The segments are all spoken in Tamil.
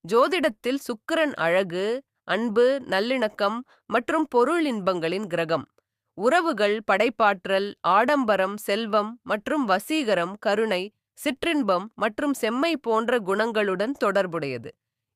ஜோதிடத்தில் சுக்கிரன் அழகு, அன்பு, நல்லிணக்கம் மற்றும் பொருள் இன்பங்களின் கிரகம். உறவுகள், படைப்பாற்றல், ஆடம்பரம், செல்வம் மற்றும் வசீகரம், கருணை, சிற்றின்பம் மற்றும் செம்மை போன்ற குணங்களுடன் தொடர்புடையது.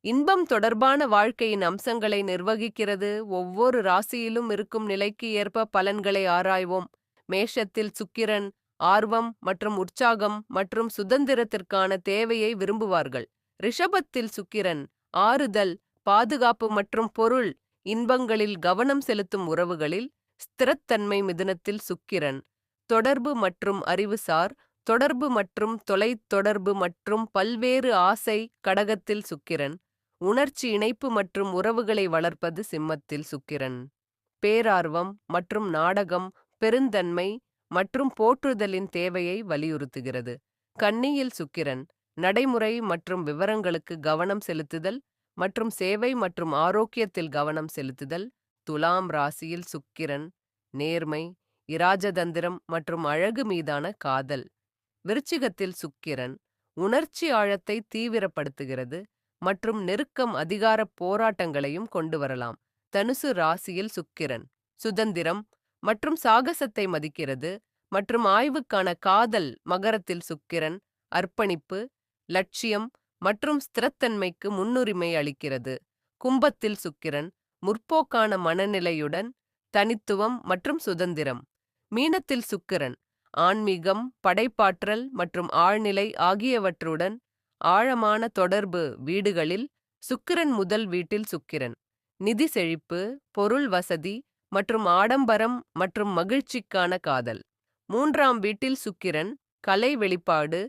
இன்பம் தொடர்பான வாழ்க்கையின் அம்சங்களை நிர்வகிக்கிறது. ஒவ்வொரு ராசியிலும் இருக்கும் நிலைக்கு ஏற்ப பலன்களை ஆராய்வோம். மேஷத்தில் சுக்கிரன் ஆர்வம் மற்றும் உற்சாகம் மற்றும் சுதந்திரத்திற்கான தேவையை விரும்புவார்கள். ரிஷபத்தில் சுக்கிரன் ஆறுதல், பாதுகாப்பு மற்றும் பொருள் இன்பங்களில் கவனம் செலுத்தும் உறவுகளில் ஸ்திரத்தன்மை. மிதுனத்தில் சுக்கிரன் தொடர்பு மற்றும் அறிவுசார் தொடர்பு மற்றும் தொலைத்தொடர்பு மற்றும் பல்வேறு ஆசை. கடகத்தில் சுக்கிரன் உணர்ச்சி இணைப்பு மற்றும் உறவுகளை வளர்ப்பது. சிம்மத்தில் சுக்கிரன் பேரார்வம் மற்றும் நாடகம், பெருந்தன்மை மற்றும் போற்றுதலின் தேவையை வலியுறுத்துகிறது. கன்னியில் சுக்கிரன் நடைமுறை மற்றும் விவரங்களுக்கு கவனம் செலுத்துதல் மற்றும் சேவை மற்றும் ஆரோக்கியத்தில் கவனம் செலுத்துதல். துலாம் ராசியில் சுக்கிரன் நேர்மை, இராஜதந்திரம் மற்றும் அழகு மீதான காதல். விருச்சிகத்தில் சுக்கிரன் உணர்ச்சி ஆழத்தை தீவிரப்படுத்துகிறது மற்றும் நெருக்கம், அதிகார போராட்டங்களையும் கொண்டு வரலாம். தனுசு ராசியில் சுக்கிரன் சுதந்திரம் மற்றும் சாகசத்தை மதிக்கிறது மற்றும் ஆய்வுக்கான காதல். மகரத்தில் சுக்கிரன் அர்ப்பணிப்பு, லட்சியம் மற்றும் ஸ்திரத்தன்மைக்கு முன்னுரிமை அளிக்கிறது. கும்பத்தில் சுக்கிரன் முற்போக்கான மனநிலையுடன் தனித்துவம் மற்றும் சுதந்திரம். மீனத்தில் சுக்கிரன் ஆன்மீகம், படைப்பாற்றல் மற்றும் ஆழ்நிலை ஆகியவற்றுடன் ஆழமான தொடர்பு. வீடுகளில் சுக்கிரன் முதல் வீட்டில் சுக்கிரன் நிதி செழிப்பு, பொருள் வசதி மற்றும் ஆடம்பரம் மற்றும் மகிழ்ச்சிக்கான காதல். மூன்றாம் வீட்டில் சுக்கிரன் கலை வெளிப்பாடு,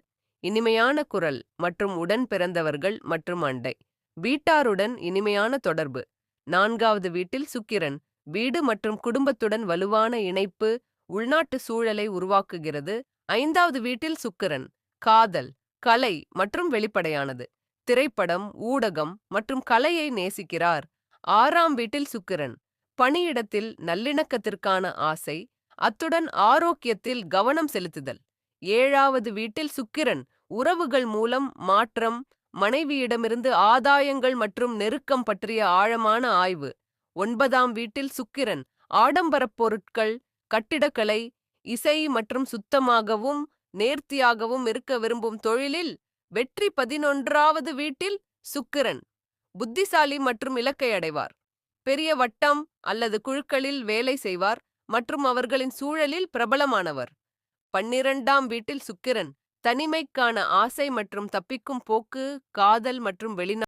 இனிமையான குரல் மற்றும் உடன் பிறந்தவர்கள் மற்றும் அண்டை வீட்டாருடன் இனிமையான தொடர்பு. நான்காவது வீட்டில் சுக்கிரன் வீடு மற்றும் குடும்பத்துடன் வலுவான இணைப்பு, உள்நாட்டு சூழலை உருவாக்குகிறது. ஐந்தாவது வீட்டில் சுக்கிரன் காதல், கலை மற்றும் வெளிப்படையானது, திரைப்படம், ஊடகம் மற்றும் கலையை நேசிக்கிறார். ஆறாம் வீட்டில் சுக்கிரன் பணியிடத்தில் நல்லிணக்கத்திற்கான ஆசை, அத்துடன் ஆரோக்கியத்தில் கவனம் செலுத்துதல். ஏழாவது வீட்டில் சுக்கிரன் உறவுகள் மூலம் மாற்றம், மனைவியிடமிருந்து ஆதாயங்கள் மற்றும் நெருக்கம் பற்றிய ஆழமான ஆய்வு. ஒன்பதாம் வீட்டில் சுக்கிரன் ஆடம்பரப் பொருட்கள், கட்டிடக்கலை, இசை மற்றும் சுத்தமாகவும் நேர்த்தியாகவும் இருக்க விரும்பும் தொழிலில் வெற்றி. 11வது வீட்டில் சுக்கிரன் புத்திசாலி மற்றும் இலக்கை அடைவார். பெரிய வட்டம் அல்லது குழுக்களில் வேலை செய்வார் மற்றும் அவர்களின் சூழலில் பிரபலமானவர். 12ஆம் வீட்டில் சுக்கிரன் தனிமைக்கான ஆசை மற்றும் தப்பிக்கும் போக்கு, காதல் மற்றும் வெளிநாட்டு